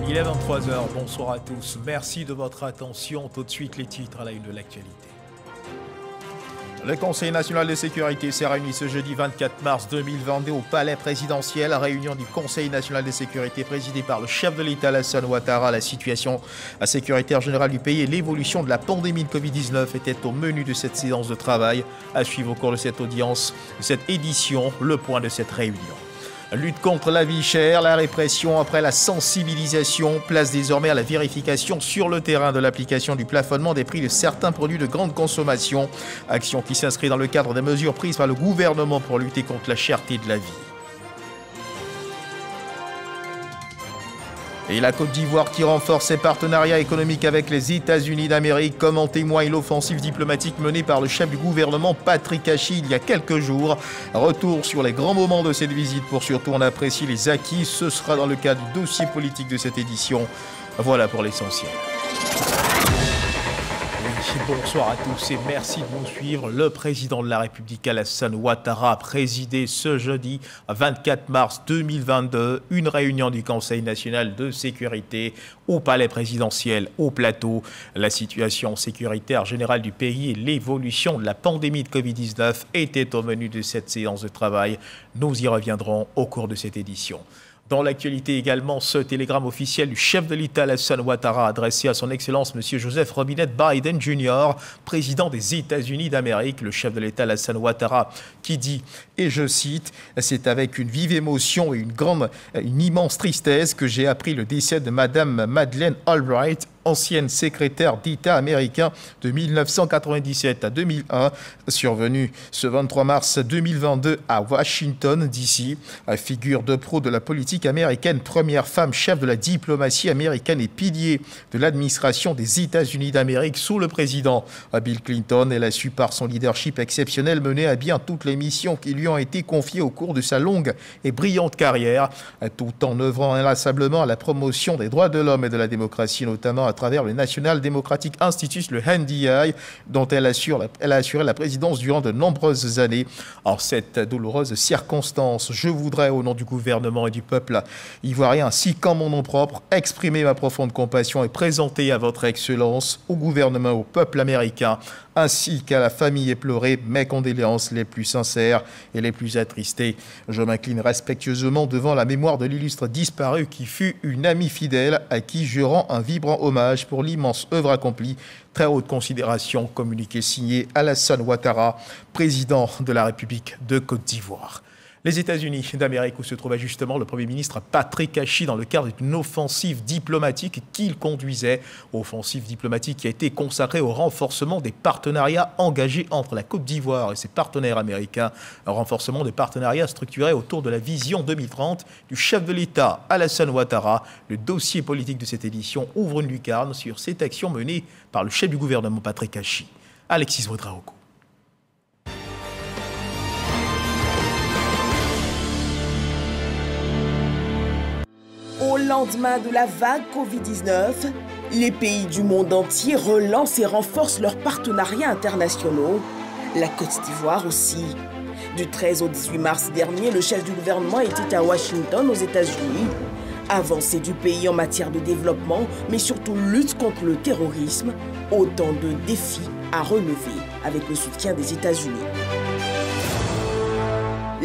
Il est 23 h, bonsoir à tous. Merci de votre attention. Tout de suite, les titres à la une de l'actualité. Le Conseil national de sécurité s'est réuni ce jeudi 24 mars 2022 au palais présidentiel. Réunion du Conseil national de sécurité présidée par le chef de l'État, Alassane Ouattara. La situation sécuritaire générale du pays et l'évolution de la pandémie de Covid-19 étaient au menu de cette séance de travail. À suivre au cours de cette audience, de cette édition, le point de cette réunion. Lutte contre la vie chère, la répression après la sensibilisation, place désormais à la vérification sur le terrain de l'application du plafonnement des prix de certains produits de grande consommation. Action qui s'inscrit dans le cadre des mesures prises par le gouvernement pour lutter contre la cherté de la vie. Et la Côte d'Ivoire qui renforce ses partenariats économiques avec les États-Unis d'Amérique, comme en témoigne l'offensive diplomatique menée par le chef du gouvernement Patrick Hachi il y a quelques jours. Retour sur les grands moments de cette visite pour surtout en apprécier les acquis. Ce sera dans le cadre du dossier politique de cette édition. Voilà pour l'essentiel. Bonsoir à tous et merci de nous suivre. Le président de la République, Alassane Ouattara, a présidé ce jeudi 24 mars 2022 une réunion du Conseil national de sécurité au palais présidentiel au Plateau. La situation sécuritaire générale du pays et l'évolution de la pandémie de Covid-19 étaient au menu de cette séance de travail. Nous y reviendrons au cours de cette édition. Dans l'actualité également, ce télégramme officiel du chef de l'État, Alassane Ouattara, adressé à son Excellence M. Joseph Robinette Biden Jr., président des États-Unis d'Amérique. Le chef de l'État, Alassane Ouattara, qui dit, et je cite, « C'est avec une vive émotion et une immense tristesse que j'ai appris le décès de Madame Madeleine Albright, ancienne secrétaire d'État américain de 1997 à 2001, survenue ce 23 mars 2022 à Washington, D.C., figure de proue de la politique américaine, première femme chef de la diplomatie américaine et pilier de l'administration des États-Unis d'Amérique sous le président Bill Clinton. Elle a su par son leadership exceptionnel mener à bien toutes les missions qui lui ont été confiées au cours de sa longue et brillante carrière, tout en œuvrant inlassablement à la promotion des droits de l'homme et de la démocratie, notamment à travers le National Democratic Institute, le NDI, dont elle a assuré la présidence durant de nombreuses années. En cette douloureuse circonstance, je voudrais, au nom du gouvernement et du peuple ivoirien, ainsi qu'en mon nom propre, exprimer ma profonde compassion et présenter à votre Excellence, au gouvernement, au peuple américain, ainsi qu'à la famille éplorée, mes condoléances les plus sincères et les plus attristées. Je m'incline respectueusement devant la mémoire de l'illustre disparu qui fut une amie fidèle à qui je rends un vibrant hommage pour l'immense œuvre accomplie. Très haute considération, communiqué signé Alassane Ouattara, président de la République de Côte d'Ivoire. Les États-Unis d'Amérique, où se trouvait justement le Premier ministre Patrick Hachi dans le cadre d'une offensive diplomatique qu'il conduisait. Offensive diplomatique qui a été consacrée au renforcement des partenariats engagés entre la Côte d'Ivoire et ses partenaires américains. Un renforcement des partenariats structurés autour de la vision 2030 du chef de l'État Alassane Ouattara. Le dossier politique de cette édition ouvre une lucarne sur cette action menée par le chef du gouvernement Patrick Hachi. Alexis Ouedraogo. Au lendemain de la vague Covid-19, les pays du monde entier relancent et renforcent leurs partenariats internationaux. La Côte d'Ivoire aussi. Du 13 au 18 mars dernier, le chef du gouvernement était à Washington, aux États-Unis. Avancée du pays en matière de développement, mais surtout lutte contre le terrorisme. Autant de défis à relever avec le soutien des États-Unis.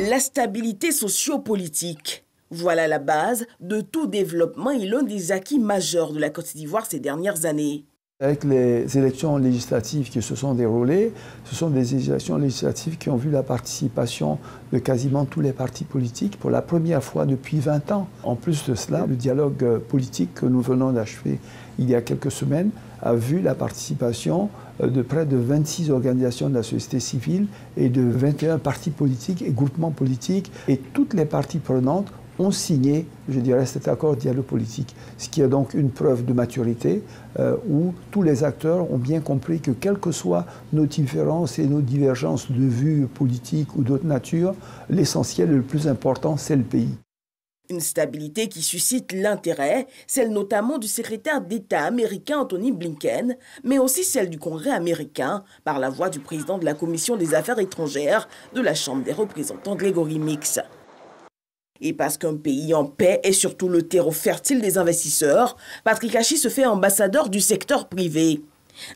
La stabilité socio-politique. Voilà la base de tout développement et l'un des acquis majeurs de la Côte d'Ivoire ces dernières années. Avec les élections législatives qui se sont déroulées, ce sont des élections législatives qui ont vu la participation de quasiment tous les partis politiques pour la première fois depuis 20 ans. En plus de cela, le dialogue politique que nous venons d'achever il y a quelques semaines a vu la participation de près de 26 organisations de la société civile et de 21 partis politiques et groupements politiques. Et toutes les parties prenantes ont signé, je dirais, cet accord dialogue politique, ce qui est donc une preuve de maturité où tous les acteurs ont bien compris que quelles que soient nos différences et nos divergences de vues politiques ou d'autres natures, l'essentiel et le plus important, c'est le pays. Une stabilité qui suscite l'intérêt, celle notamment du secrétaire d'État américain Anthony Blinken, mais aussi celle du Congrès américain, par la voix du président de la Commission des Affaires étrangères de la Chambre des représentants Gregory Meeks. Et parce qu'un pays en paix est surtout le terreau fertile des investisseurs, Patrick Hachi se fait ambassadeur du secteur privé.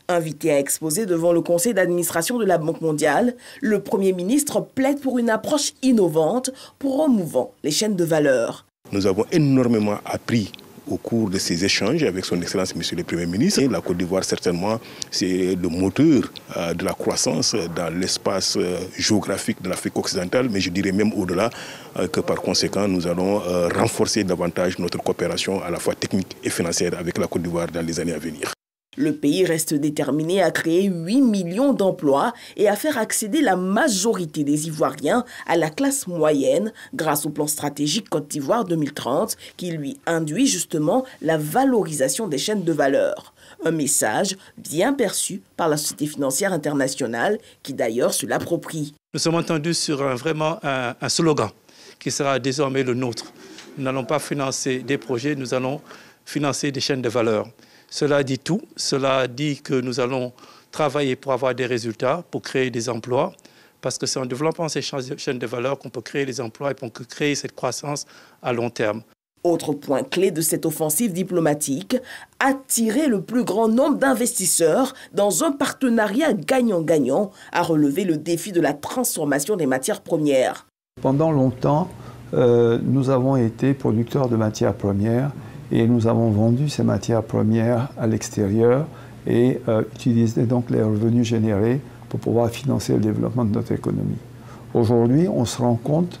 Invité à exposer devant le conseil d'administration de la Banque mondiale, le Premier ministre plaide pour une approche innovante promouvant les chaînes de valeur. Nous avons énormément appris au cours de ces échanges avec son Excellence Monsieur le Premier ministre. La Côte d'Ivoire, certainement, c'est le moteur de la croissance dans l'espace géographique de l'Afrique occidentale, mais je dirais même au-delà que par conséquent, nous allons renforcer davantage notre coopération à la fois technique et financière avec la Côte d'Ivoire dans les années à venir. Le pays reste déterminé à créer 8 millions d'emplois et à faire accéder la majorité des Ivoiriens à la classe moyenne grâce au plan stratégique Côte d'Ivoire 2030 qui lui induit justement la valorisation des chaînes de valeur. Un message bien perçu par la Société financière internationale qui d'ailleurs se l'approprie. Nous sommes entendus sur un slogan qui sera désormais le nôtre. Nous n'allons pas financer des projets, nous allons financer des chaînes de valeur. Cela dit tout, cela dit que nous allons travailler pour avoir des résultats, pour créer des emplois, parce que c'est en développant ces chaînes de valeur qu'on peut créer les emplois et qu'on peut créer cette croissance à long terme. Autre point clé de cette offensive diplomatique, attirer le plus grand nombre d'investisseurs dans un partenariat gagnant-gagnant à relever le défi de la transformation des matières premières. Pendant longtemps, nous avons été producteurs de matières premières et nous avons vendu ces matières premières à l'extérieur et utilisé donc les revenus générés pour pouvoir financer le développement de notre économie. Aujourd'hui, on se rend compte,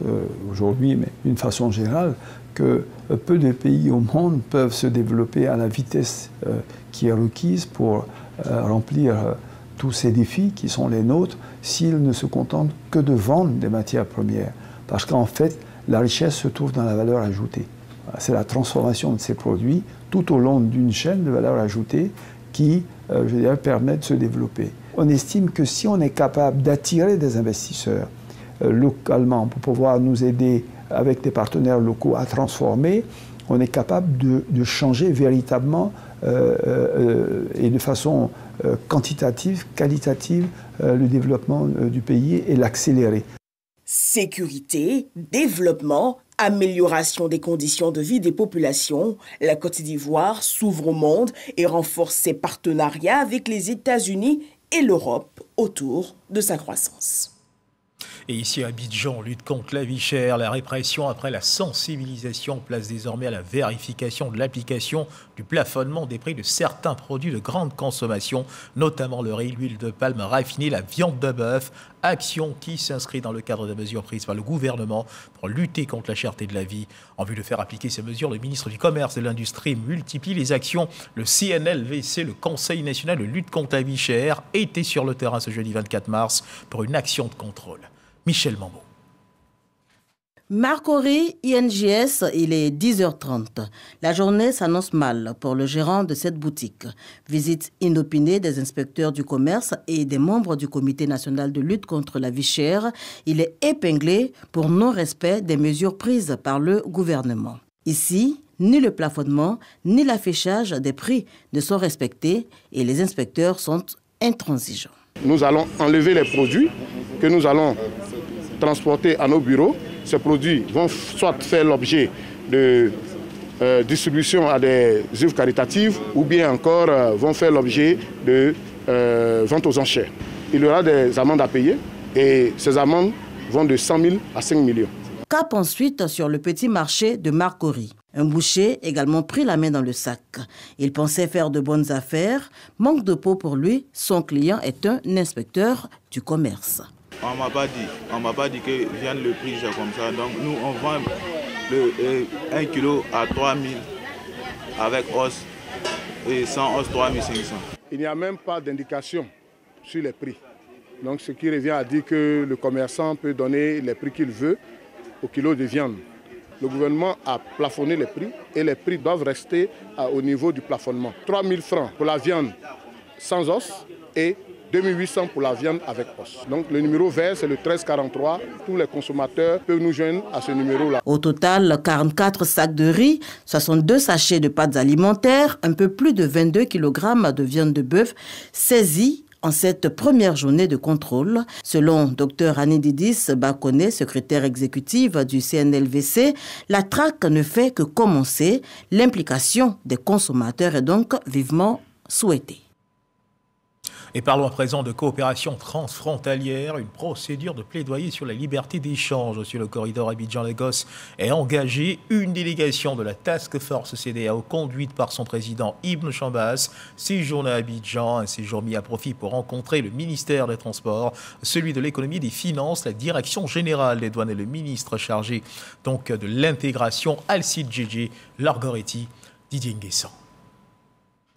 mais d'une façon générale, que peu de pays au monde peuvent se développer à la vitesse qui est requise pour remplir tous ces défis qui sont les nôtres s'ils ne se contentent que de vendre des matières premières. Parce qu'en fait, la richesse se trouve dans la valeur ajoutée. C'est la transformation de ces produits tout au long d'une chaîne de valeur ajoutée qui, permet de se développer. On estime que si on est capable d'attirer des investisseurs localement pour pouvoir nous aider avec des partenaires locaux à transformer, on est capable de changer véritablement et de façon quantitative, qualitative, le développement du pays et l'accélérer. Sécurité, développement, amélioration des conditions de vie des populations, la Côte d'Ivoire s'ouvre au monde et renforce ses partenariats avec les États-Unis et l'Europe autour de sa croissance. Et ici à Abidjan, on lutte contre la vie chère, la répression après la sensibilisation place désormais à la vérification de l'application du plafonnement des prix de certains produits de grande consommation, notamment le riz, l'huile de palme raffinée, la viande de bœuf, action qui s'inscrit dans le cadre des mesures prises par le gouvernement pour lutter contre la cherté de la vie. En vue de faire appliquer ces mesures, le ministre du Commerce et de l'Industrie multiplie les actions. Le CNLVC, le Conseil national de lutte contre la vie chère, était sur le terrain ce jeudi 24 mars pour une action de contrôle. Michel Mambo. Marc-Henri, INGS, il est 10h30. La journée s'annonce mal pour le gérant de cette boutique. Visite inopinée des inspecteurs du commerce et des membres du Comité national de lutte contre la vie chère. Il est épinglé pour non-respect des mesures prises par le gouvernement. Ici, ni le plafonnement, ni l'affichage des prix ne sont respectés et les inspecteurs sont intransigeants. Nous allons enlever les produits que nous allons transporter à nos bureaux. Ces produits vont soit faire l'objet de distribution à des œuvres caritatives ou bien encore vont faire l'objet de vente aux enchères. Il y aura des amendes à payer et ces amendes vont de 100 000 à 5 millions. Cap ensuite sur le petit marché de Marc-Henri. Un boucher également pris la main dans le sac. Il pensait faire de bonnes affaires. Manque de peau pour lui, son client est un inspecteur du commerce. On m'a pas dit que vienne le prix comme ça. Donc nous on vend le 1 kg à 3 000 avec os et sans os 3 500. Il n'y a même pas d'indication sur les prix. Donc ce qui revient à dire que le commerçant peut donner les prix qu'il veut au kilo de viande. Le gouvernement a plafonné les prix et les prix doivent rester au niveau du plafonnement. 3 000 francs pour la viande sans os et 2 800 pour la viande avec os. Donc le numéro vert, c'est le 1343. Tous les consommateurs peuvent nous joindre à ce numéro-là. Au total, 44 sacs de riz, 62 sachets de pâtes alimentaires, un peu plus de 22 kg de viande de bœuf saisis En cette première journée de contrôle, selon Dr Anididis Bakone, secrétaire exécutive du CNLVC, la traque ne fait que commencer. L'implication des consommateurs est donc vivement souhaitée. Et parlons à présent de coopération transfrontalière. Une procédure de plaidoyer sur la liberté d'échange sur le corridor Abidjan-Lagos est engagée. Une délégation de la Task Force CEDEAO, conduite par son président Ibn Chambas, séjourne à Abidjan, un séjour mis à profit pour rencontrer le ministère des Transports, celui de l'économie et des finances, la direction générale des douanes et le ministre chargé donc de l'intégration Alcide Djedje, Lorgoretti, Didier Nguessan.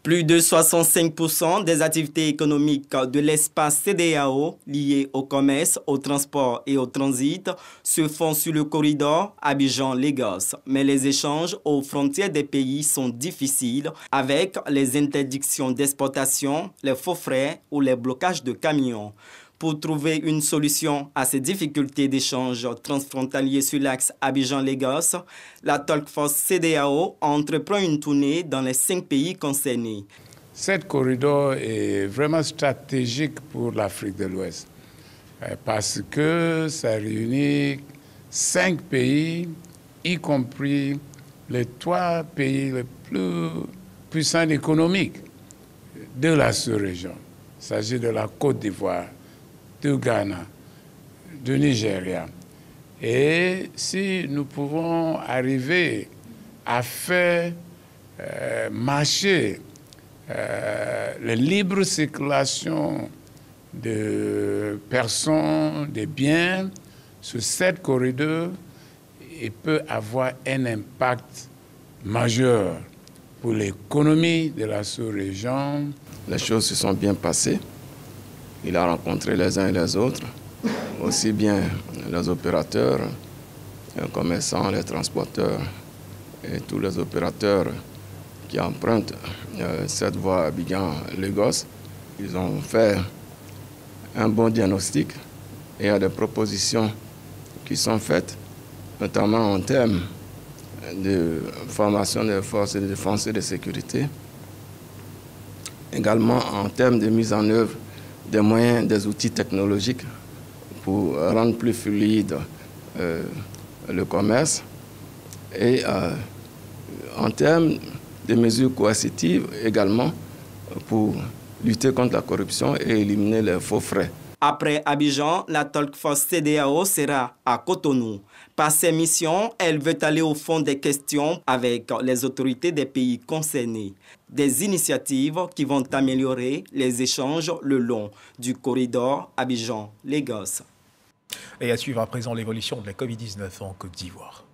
Plus de 65% des activités économiques de l'espace CEDEAO liées au commerce, au transport et au transit se font sur le corridor Abidjan-Lagos. Mais les échanges aux frontières des pays sont difficiles avec les interdictions d'exportation, les faux frais ou les blocages de camions. Pour trouver une solution à ces difficultés d'échange transfrontalier sur l'axe Abidjan-Lagos, la Task Force CEDEAO entreprend une tournée dans les 5 pays concernés. Cet corridor est vraiment stratégique pour l'Afrique de l'Ouest parce que ça réunit 5 pays, y compris les 3 pays les plus puissants économiques de la sous-région. Il s'agit de la Côte d'Ivoire, du Ghana, du Nigeria. Et si nous pouvons arriver à faire marcher la libre circulation de personnes, de biens sur cette corridor, il peut avoir un impact majeur pour l'économie de la sous-région. Les choses se sont bien passées. Il a rencontré les uns et les autres, aussi bien les opérateurs, les commerçants, les transporteurs et tous les opérateurs qui empruntent cette voie Abidjan-Lagos. Ils ont fait un bon diagnostic et il y a des propositions qui sont faites, notamment en termes de formation des forces de défense et de sécurité, également en termes de mise en œuvre des moyens, des outils technologiques pour rendre plus fluide le commerce et en termes de mesures coercitives également pour lutter contre la corruption et éliminer les faux frais. Après Abidjan, la Task Force CEDEAO sera à Cotonou. Par ses missions, elle veut aller au fond des questions avec les autorités des pays concernés. Des initiatives qui vont améliorer les échanges le long du corridor Abidjan-Lagos. Et à suivre à présent l'évolution de la Covid-19 en Côte d'Ivoire.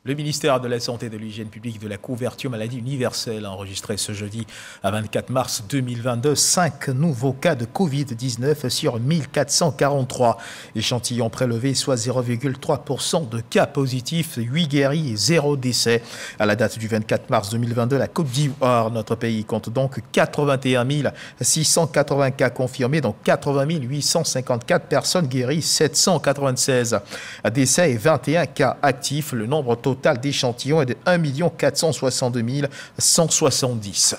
Le ministère de la Santé et de l'Hygiène publique de la couverture maladie universelle a enregistré ce jeudi à 24 mars 2022 5 nouveaux cas de Covid-19 sur 1443 échantillons prélevés, soit 0,3% de cas positifs, 8 guéris et 0 décès. À la date du 24 mars 2022, la Côte d'Ivoire, notre pays, compte donc 81 680 cas confirmés, dont 80 854 personnes guéries, 796 décès et 21 cas actifs. Le nombre total d'échantillons est de 1 462 170.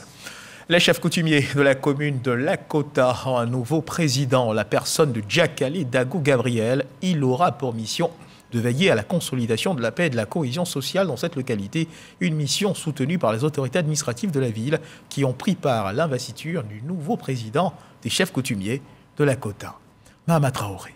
Les chefs coutumiers de la commune de Lakota ont un nouveau président, la personne de Djakale Dago Gabriel. Il aura pour mission de veiller à la consolidation de la paix et de la cohésion sociale dans cette localité, une mission soutenue par les autorités administratives de la ville qui ont pris part à l'investiture du nouveau président des chefs coutumiers de Lakota. Mahama Traoré.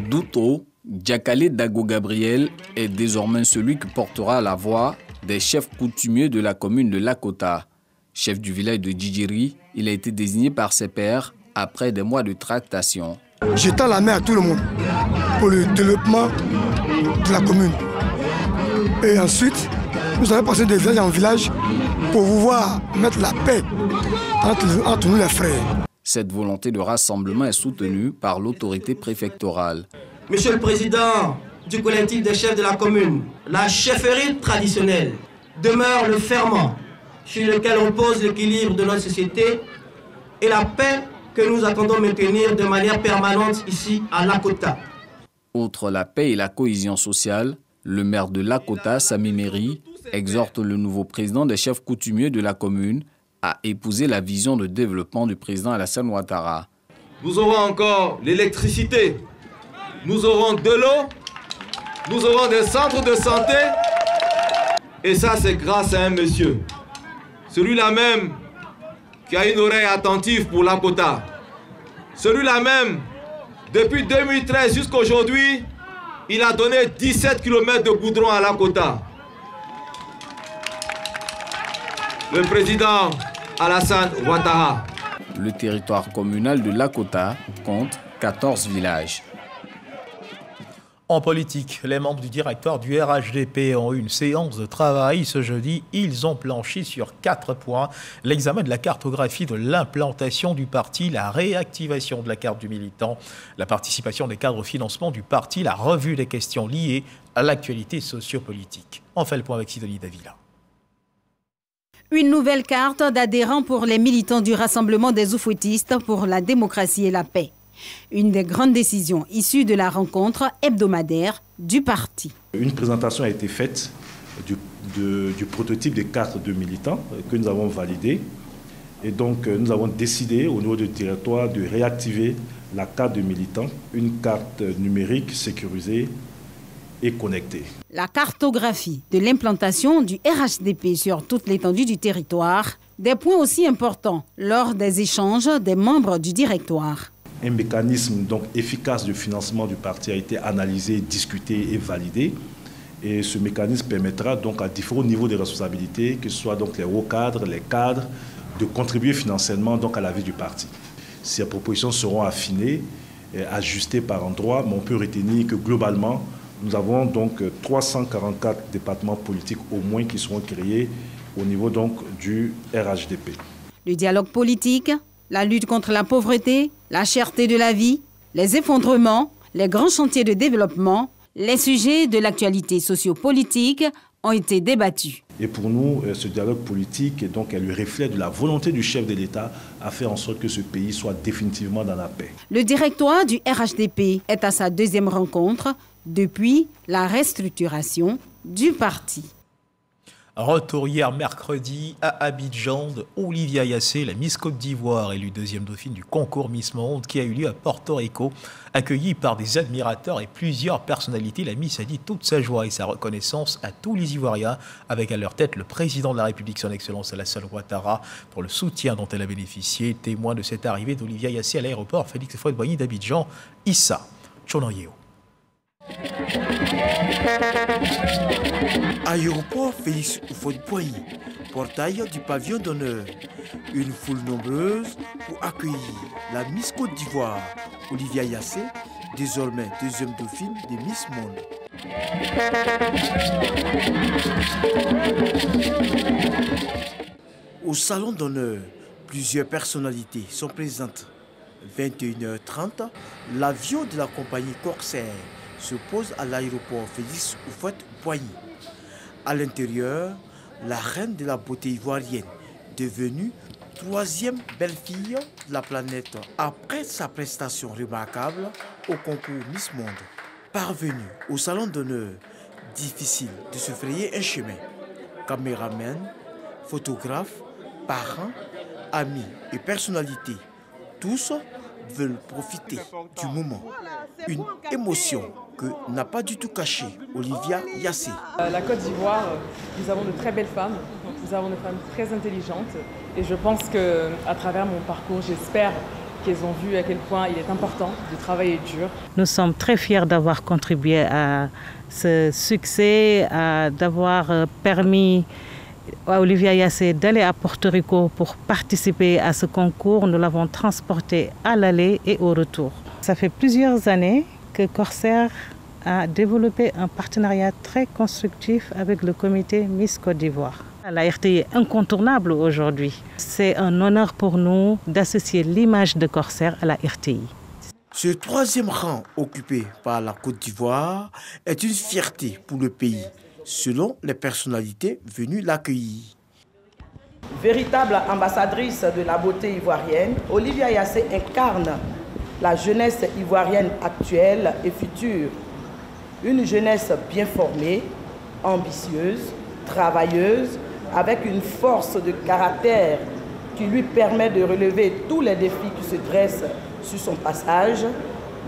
Douto, Djakale Dago Gabriel est désormais celui qui portera la voix des chefs coutumiers de la commune de Lakota. Chef du village de Djidjiri, il a été désigné par ses pairs après des mois de tractation. Je tends la main à tout le monde pour le développement de la commune. Et ensuite, nous allons passer de village en village pour pouvoir mettre la paix entre nous les frères. Cette volonté de rassemblement est soutenue par l'autorité préfectorale. Monsieur le Président du collectif des chefs de la commune, la chefferie traditionnelle demeure le ferment sur lequel repose l'équilibre de notre société et la paix que nous attendons maintenir de manière permanente ici à Lakota. Outre la paix et la cohésion sociale, Le maire de Lakota, Sami Meri, exhorte le nouveau président des chefs coutumiers de la commune à épouser la vision de développement du président Alassane Ouattara. Nous aurons encore l'électricité, nous aurons de l'eau, nous aurons des centres de santé. Et ça, c'est grâce à un monsieur, celui-là même qui a une oreille attentive pour Lakota. Celui-là même, depuis 2013 jusqu'à aujourd'hui, il a donné 17 km de goudron à Lakota. Le président Alassane Ouattara. Le territoire communal de Lakota compte 14 villages. En politique, les membres du directoire du RHDP ont eu une séance de travail ce jeudi. Ils ont planché sur 4 points. L'examen de la cartographie de l'implantation du parti, la réactivation de la carte du militant, la participation des cadres au financement du parti, la revue des questions liées à l'actualité sociopolitique. On fait le point avec Sidonie Davila. Une nouvelle carte d'adhérents pour les militants du Rassemblement des Oufouettistes pour la démocratie et la paix. Une des grandes décisions issues de la rencontre hebdomadaire du parti. Une présentation a été faite du prototype des cartes de militants que nous avons validé. Et donc nous avons décidé au niveau du territoire de réactiver la carte de militants, une carte numérique sécurisée et connectée. La cartographie de l'implantation du RHDP sur toute l'étendue du territoire, des points aussi importants lors des échanges des membres du directoire. Un mécanisme donc efficace de financement du parti a été analysé, discuté et validé. Et ce mécanisme permettra donc à différents niveaux de responsabilité, que ce soit donc les hauts cadres, les cadres, de contribuer financièrement donc à la vie du parti. Ces propositions seront affinées, ajustées par endroits, mais on peut retenir que globalement, nous avons donc 344 départements politiques au moins qui seront créés au niveau donc du RHDP. Le dialogue politique, la lutte contre la pauvreté, la cherté de la vie, les effondrements, les grands chantiers de développement, les sujets de l'actualité sociopolitique ont été débattus. Et pour nous, ce dialogue politique est donc le reflet de la volonté du chef de l'État à faire en sorte que ce pays soit définitivement dans la paix. Le directoire du RHDP est à sa deuxième rencontre depuis la restructuration du parti. Retour hier mercredi à Abidjan de Olivia Yassé, la Miss Côte d'Ivoire, élue deuxième dauphine du concours Miss Monde qui a eu lieu à Porto Rico. Accueillie par des admirateurs et plusieurs personnalités, la Miss a dit toute sa joie et sa reconnaissance à tous les Ivoiriens, avec à leur tête le président de la République, son Excellence Alassane Ouattara, pour le soutien dont elle a bénéficié. Témoin de cette arrivée d'Olivia Yassé à l'aéroport Félix Houphouët-Boigny d'Abidjan, Issa Chonoyeo. Aéroport Félix Houphouët-Boigny, portail du pavillon d'honneur. Une foule nombreuse pour accueillir la Miss Côte d'Ivoire, Olivia Yassé, désormais deuxième dauphine des Miss Monde. Au salon d'honneur, plusieurs personnalités sont présentes. 21h30, l'avion de la compagnie Corsair se pose à l'aéroport Félix Houphouët-Boigny. À l'intérieur, la reine de la beauté ivoirienne, devenue troisième belle-fille de la planète après sa prestation remarquable au concours Miss Monde. Parvenue au salon d'honneur, difficile de se frayer un chemin. Caméramen, photographes, parents, amis et personnalités, tous veulent profiter du moment. Une émotion que n'a pas du tout caché Olivia Yassé. La Côte d'Ivoire, nous avons de très belles femmes, nous avons des femmes très intelligentes et je pense qu'à travers mon parcours, j'espère qu'elles ont vu à quel point il est important de travailler dur. Nous sommes très fiers d'avoir contribué à ce succès, d'avoir permis à Olivia Yassé d'aller à Porto Rico pour participer à ce concours. Nous l'avons transporté à l'aller et au retour. Ça fait plusieurs années que Corsair a développé un partenariat très constructif avec le comité Miss Côte d'Ivoire. La RTI est incontournable aujourd'hui. C'est un honneur pour nous d'associer l'image de Corsair à la RTI. Ce troisième rang occupé par la Côte d'Ivoire est une fierté pour le pays, selon les personnalités venues l'accueillir. Véritable ambassadrice de la beauté ivoirienne, Olivia Yassé incarne la jeunesse ivoirienne actuelle et future. Une jeunesse bien formée, ambitieuse, travailleuse, avec une force de caractère qui lui permet de relever tous les défis qui se dressent sur son passage,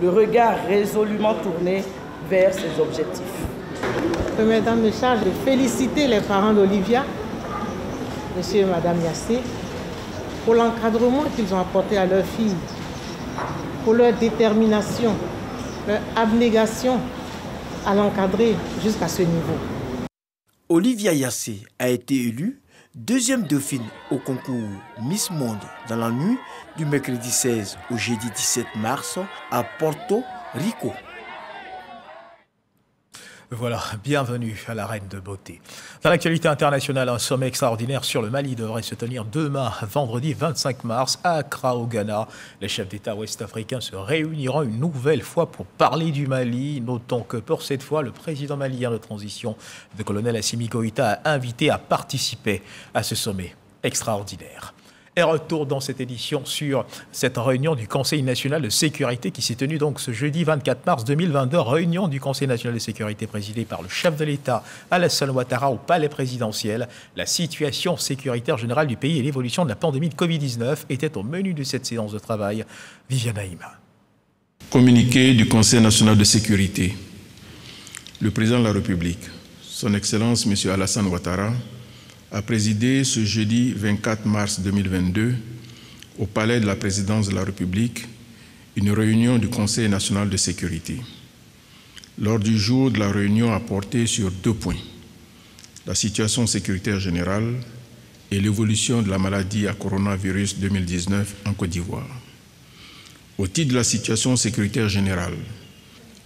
le regard résolument tourné vers ses objectifs. Permettez-moi me charge de féliciter les parents d'Olivia, monsieur et madame Yassé, pour l'encadrement qu'ils ont apporté à leur fille, pour leur détermination, leur abnégation à l'encadrer jusqu'à ce niveau. Olivia Yassé a été élue deuxième dauphine au concours Miss Monde dans la nuit du mercredi 16 au jeudi 17 mars à Porto Rico. Voilà, bienvenue à la Reine de Beauté. Dans l'actualité internationale, un sommet extraordinaire sur le Mali devrait se tenir demain, vendredi 25 mars, à Accra, au Ghana. Les chefs d'État ouest-africains se réuniront une nouvelle fois pour parler du Mali. Notons que pour cette fois, le président malien de transition, le colonel Assimi Goïta, a invité à participer à ce sommet extraordinaire. Et retour dans cette édition sur cette réunion du Conseil national de sécurité qui s'est tenue donc ce jeudi 24 mars 2022. Réunion du Conseil national de sécurité présidée par le chef de l'État Alassane Ouattara au palais présidentiel. La situation sécuritaire générale du pays et l'évolution de la pandémie de Covid-19 étaient au menu de cette séance de travail. Viviane Haïma. Communiqué du Conseil national de sécurité. Le président de la République, son Excellence M. Alassane Ouattara, a présidé ce jeudi 24 mars 2022 au Palais de la Présidence de la République une réunion du Conseil national de sécurité. L'ordre du jour de la réunion a porté sur 2 points, la situation sécuritaire générale et l'évolution de la maladie à coronavirus 2019 en Côte d'Ivoire. Au titre de la situation sécuritaire générale,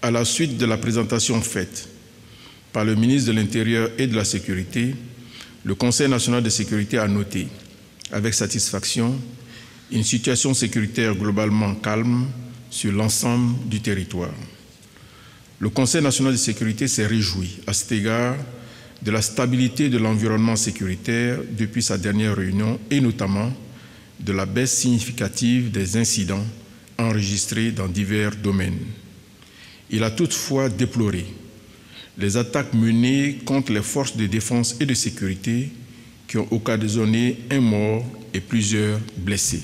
à la suite de la présentation faite par le ministre de l'Intérieur et de la Sécurité, le Conseil national de sécurité a noté, avec satisfaction, une situation sécuritaire globalement calme sur l'ensemble du territoire. Le Conseil national de sécurité s'est réjoui, à cet égard, de la stabilité de l'environnement sécuritaire depuis sa dernière réunion et notamment de la baisse significative des incidents enregistrés dans divers domaines. Il a toutefois déploré les attaques menées contre les forces de défense et de sécurité qui ont occasionné un mort et plusieurs blessés.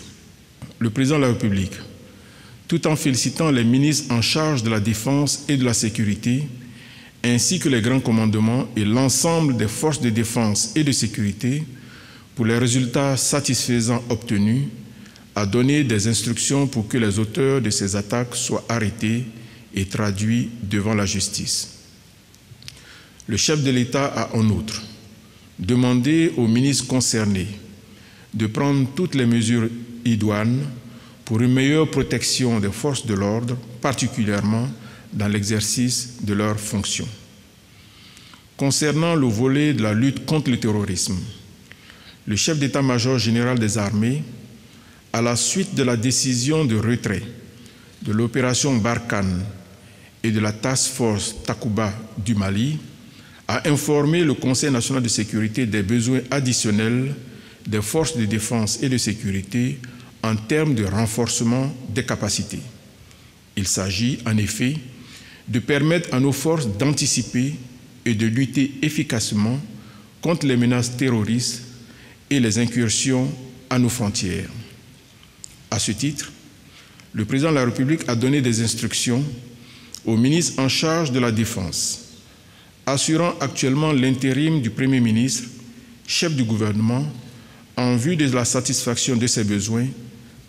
Le président de la République, tout en félicitant les ministres en charge de la défense et de la sécurité, ainsi que les grands commandements et l'ensemble des forces de défense et de sécurité pour les résultats satisfaisants obtenus, a donné des instructions pour que les auteurs de ces attaques soient arrêtés et traduits devant la justice. Le chef de l'État a en outre demandé aux ministres concernés de prendre toutes les mesures idoines pour une meilleure protection des forces de l'ordre, particulièrement dans l'exercice de leurs fonctions. Concernant le volet de la lutte contre le terrorisme, le chef d'état-major général des armées, à la suite de la décision de retrait de l'opération Barkhane et de la task force Takuba du Mali, a informé le Conseil national de sécurité des besoins additionnels des forces de défense et de sécurité en termes de renforcement des capacités. Il s'agit en effet de permettre à nos forces d'anticiper et de lutter efficacement contre les menaces terroristes et les incursions à nos frontières. À ce titre, le président de la République a donné des instructions au ministre en charge de la Défense, assurant actuellement l'intérim du Premier ministre, chef du gouvernement, en vue de la satisfaction de ses besoins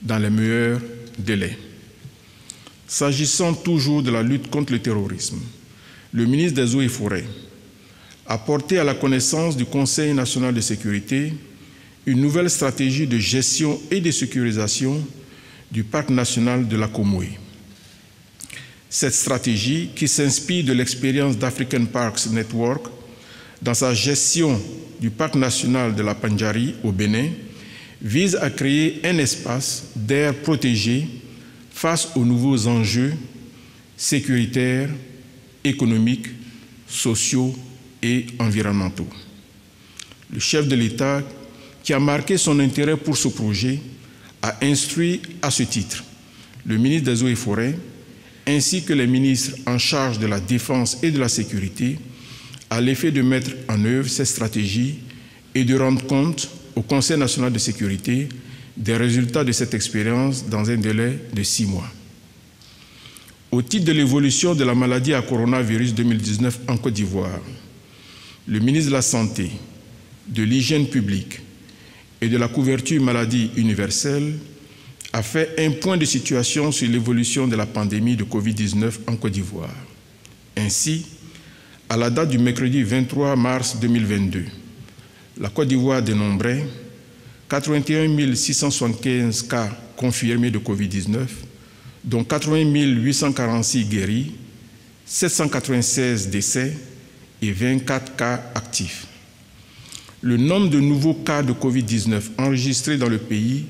dans les meilleurs délais. S'agissant toujours de la lutte contre le terrorisme, le ministre des Eaux et Forêts a porté à la connaissance du Conseil national de sécurité une nouvelle stratégie de gestion et de sécurisation du parc national de la Comoé. Cette stratégie, qui s'inspire de l'expérience d'African Parks Network dans sa gestion du parc national de la Pandjari au Bénin, vise à créer un espace d'air protégé face aux nouveaux enjeux sécuritaires, économiques, sociaux et environnementaux. Le chef de l'État, qui a marqué son intérêt pour ce projet, a instruit à ce titre le ministre des Eaux et Forêts ainsi que les ministres en charge de la défense et de la sécurité, à l'effet de mettre en œuvre ces stratégies et de rendre compte au Conseil national de sécurité des résultats de cette expérience dans un délai de 6 mois. Au titre de l'évolution de la maladie à coronavirus 2019 en Côte d'Ivoire, le ministre de la Santé, de l'Hygiène publique et de la couverture maladie universelle a fait un point de situation sur l'évolution de la pandémie de Covid-19 en Côte d'Ivoire. Ainsi, à la date du mercredi 23 mars 2022, la Côte d'Ivoire dénombrait 81 675 cas confirmés de Covid-19, dont 80 846 guéris, 796 décès et 24 cas actifs. Le nombre de nouveaux cas de Covid-19 enregistrés dans le pays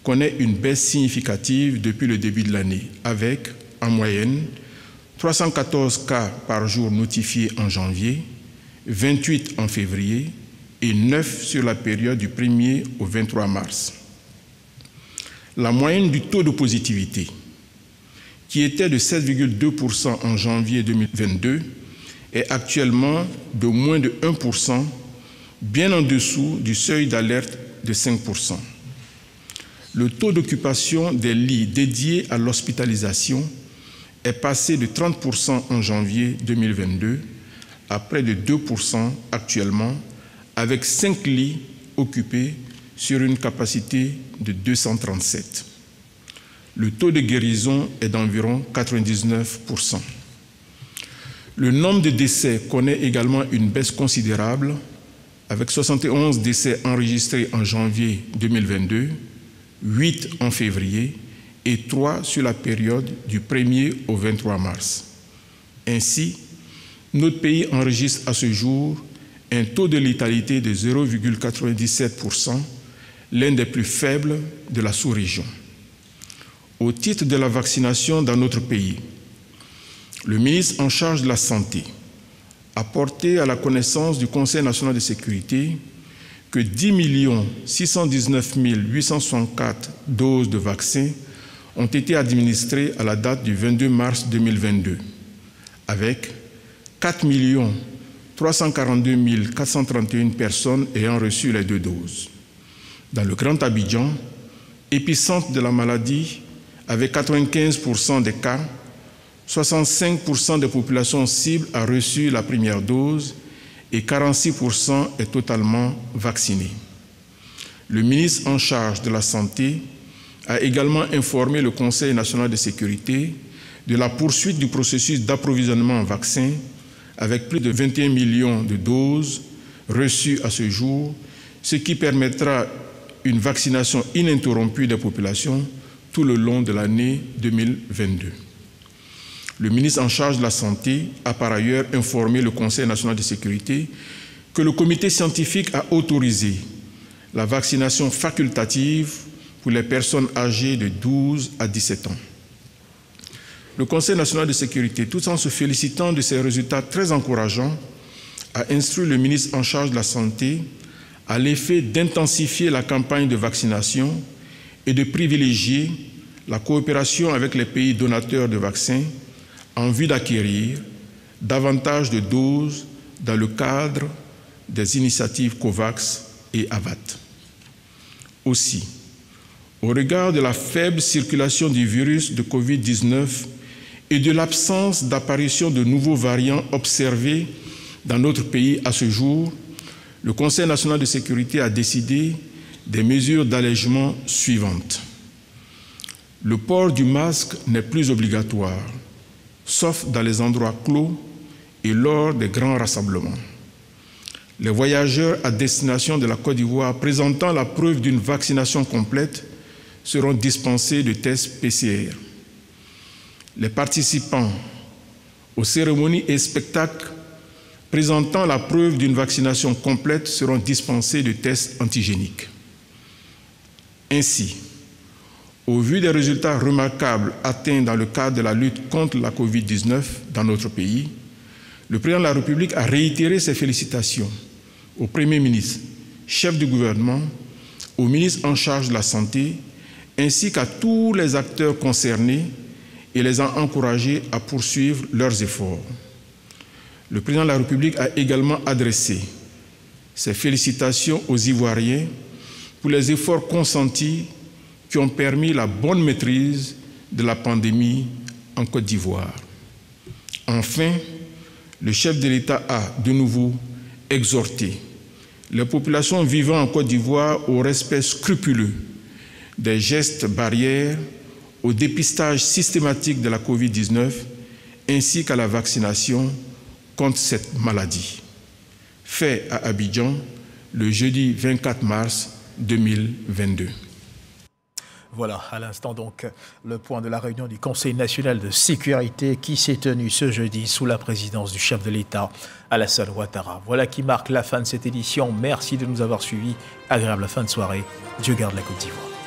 connaît une baisse significative depuis le début de l'année, avec, en moyenne, 314 cas par jour notifiés en janvier, 28 en février et 9 sur la période du 1er au 23 mars. La moyenne du taux de positivité, qui était de 7,2% en janvier 2022, est actuellement de moins de 1%, bien en dessous du seuil d'alerte de 5%. Le taux d'occupation des lits dédiés à l'hospitalisation est passé de 30% en janvier 2022 à près de 2% actuellement, avec 5 lits occupés sur une capacité de 237. Le taux de guérison est d'environ 99%. Le nombre de décès connaît également une baisse considérable, avec 71 décès enregistrés en janvier 2022, 8 en février et 3 sur la période du 1er au 23 mars. Ainsi, notre pays enregistre à ce jour un taux de létalité de 0,97%, l'un des plus faibles de la sous-région. Au titre de la vaccination dans notre pays, le ministre en charge de la Santé a porté à la connaissance du Conseil national de sécurité que 10 619 864 doses de vaccins ont été administrées à la date du 22 mars 2022, avec 4 342 431 personnes ayant reçu les 2 doses. Dans le Grand Abidjan, épicentre de la maladie, avec 95% des cas, 65% des populations cibles a reçu la première dose et 46% est totalement vacciné. Le ministre en charge de la Santé a également informé le Conseil national de sécurité de la poursuite du processus d'approvisionnement en vaccins avec plus de 21 millions de doses reçues à ce jour, ce qui permettra une vaccination ininterrompue des populations tout le long de l'année 2022. Le ministre en charge de la Santé a par ailleurs informé le Conseil national de sécurité que le comité scientifique a autorisé la vaccination facultative pour les personnes âgées de 12 à 17 ans. Le Conseil national de sécurité, tout en se félicitant de ces résultats très encourageants, a instruit le ministre en charge de la Santé à l'effet d'intensifier la campagne de vaccination et de privilégier la coopération avec les pays donateurs de vaccins en vue d'acquérir davantage de doses dans le cadre des initiatives COVAX et AVAT. Aussi, au regard de la faible circulation du virus de Covid-19 et de l'absence d'apparition de nouveaux variants observés dans notre pays à ce jour, le Conseil national de sécurité a décidé des mesures d'allègement suivantes. Le port du masque n'est plus obligatoire, sauf dans les endroits clos et lors des grands rassemblements. Les voyageurs à destination de la Côte d'Ivoire présentant la preuve d'une vaccination complète seront dispensés de tests PCR. Les participants aux cérémonies et spectacles présentant la preuve d'une vaccination complète seront dispensés de tests antigéniques. Ainsi, au vu des résultats remarquables atteints dans le cadre de la lutte contre la COVID-19 dans notre pays, le président de la République a réitéré ses félicitations au Premier ministre, chef du gouvernement, au ministre en charge de la Santé, ainsi qu'à tous les acteurs concernés et les a encouragés à poursuivre leurs efforts. Le président de la République a également adressé ses félicitations aux Ivoiriens pour les efforts consentis qui ont permis la bonne maîtrise de la pandémie en Côte d'Ivoire. Enfin, le chef de l'État a de nouveau exhorté les populations vivant en Côte d'Ivoire au respect scrupuleux des gestes barrières, au dépistage systématique de la Covid-19 ainsi qu'à la vaccination contre cette maladie. Fait à Abidjan le jeudi 24 mars 2022. Voilà, à l'instant donc, le point de la réunion du Conseil national de sécurité qui s'est tenu ce jeudi sous la présidence du chef de l'État, Alassane Ouattara. Voilà qui marque la fin de cette édition. Merci de nous avoir suivis. Agréable fin de soirée. Dieu garde la Côte d'Ivoire.